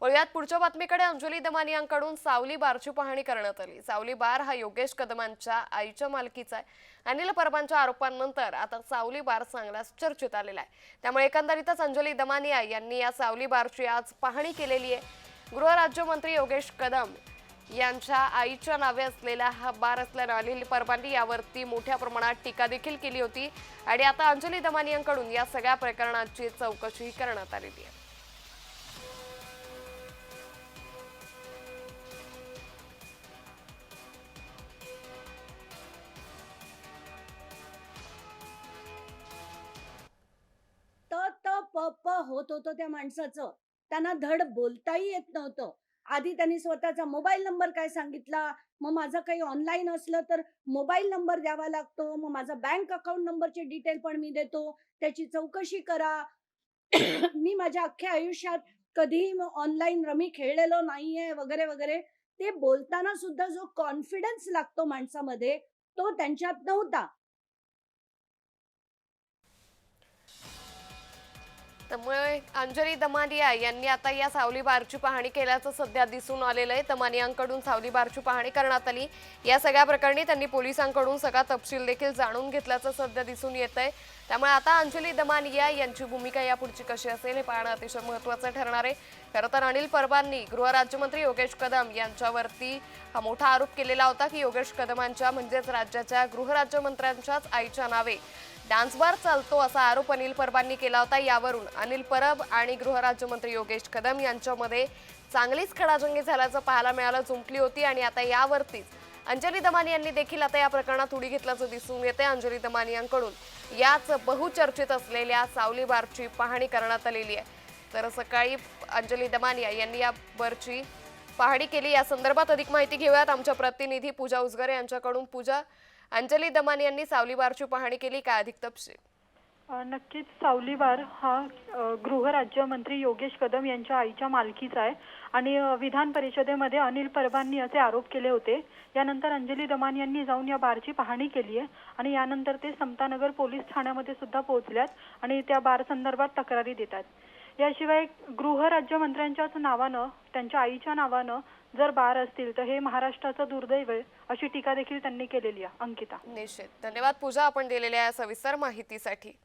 वळूयात पुढच्या बातमीकडे. अंजली दमानी यांकडून सावली बारची पाहणी करण्यात आली. सावली बार हा योगेश कदमांच्या आईच्या मालकीचा आहे. अनिल परबांच्या आरोपांनंतर आता सावली बार चांगलाच चर्चेत आलेला आहे. त्यामुळे एकंदरीतच अंजली दमानिया यांनी या सावली बारची आज पाहणी केलेली आहे. गृहराज्यमंत्री योगेश कदम यांच्या आईच्या नावे असलेला हा बार असल्याने अनिल परबांनी यावरती मोठ्या प्रमाणात टीका देखील केली होती आणि आता अंजली दमानी यांकडून या सगळ्या प्रकरणाची चौकशी करण्यात आलेली आहे. प प होत होतं त्या माणसाचं. त्यांना धड बोलताही येत नव्हतं. आधी त्यांनी स्वतःचा मोबाईल नंबर काय सांगितला, मग माझं काही ऑनलाईन असलं तर मोबाईल नंबर द्यावा लागतो, मग माझा बँक अकाउंट नंबरचे डिटेल पण मी देतो, त्याची चौकशी करा. मी माझ्या अख्ख्या आयुष्यात कधीही ऑनलाईन रमी खेळलेलो नाहीये वगैरे वगैरे. ते बोलताना सुद्धा जो कॉन्फिडन्स लागतो माणसामध्ये, तो त्यांच्यात नव्हता. त्यामुळे अंजली दमानिया यांनी आता या सावली बारची पाहणी केल्याचं सध्या दिसून आलेलं आहे. दमानियांकडून सावली बारची पाहणी करण्यात आली. या सगळ्या प्रकरणी त्यांनी पोलिसांकडून सगळा तपशील देखील जाणून घेतल्याचं सध्या दिसून येत आहे. त्यामुळे आता अंजली दमानिया यांची भूमिका यापुढची कशी असेल हे पाहणं अतिशय महत्त्वाचं ठरणार आहे. खरं तर अनिल परबांनी गृहराज्यमंत्री योगेश कदम यांच्यावरती हा मोठा आरोप केलेला होता की योगेश कदमांच्या म्हणजेच राज्याच्या गृहराज्यमंत्र्यांच्याच आईच्या नावे डान्स बार चालतो असा आरोप अनिल परबांनी केला होता. यावरून अनिल परब आणि गृहराज्यमंत्री योगेश कदम यांच्यामध्ये चांगलीच खडाजंगी झाल्याचं पाहायला मिळालं, जुंपली होती आणि आता यावरतीच अंजली दमानी यांनी देखील आता या प्रकरणात उडी घेतल्याचं दिसून येते. अंजली दमानी यांकडून याच बहुचर्चित असलेल्या सावली बारची पाहणी करण्यात आलेली आहे. तर सकाळी अंजली दमानिया यांनी या बारची पाहणी केली. या संदर्भात अधिक माहिती घेऊयात आमच्या प्रतिनिधी पूजा उसगरे यांच्याकडून. पूजा, अंजली दमानी यांनी सावली बारची पाहणी केली, काय अधिक तपशील? नक्कीच सावली बार हा गृहराज्यमंत्री योगेश कदम यांच्या आईच्या मालकीचा आहे आणि विधान परिषदेमध्ये अनिल परबांनी असे आरोप केले होते. यानंतर अंजली दमानी यांनी जाऊन या बारची पाहणी केली आहे आणि यानंतर ते समतानगर पोलीस ठाण्यामध्ये सुद्धा पोहोचल्यात आणि त्या बार संदर्भात तक्रारी देतात. याशिवाय गृहराज्यमंत्र्यांच्याच नावानं, त्यांच्या आईच्या नावानं जर बार असतील तर हे महाराष्ट्राचं दुर्दैव आहे अशी टीका देखील त्यांनी केलेली आहे. अंकिता, निश्चित. धन्यवाद पूजा, आपण दिलेल्या सविस्तर माहितीसाठी.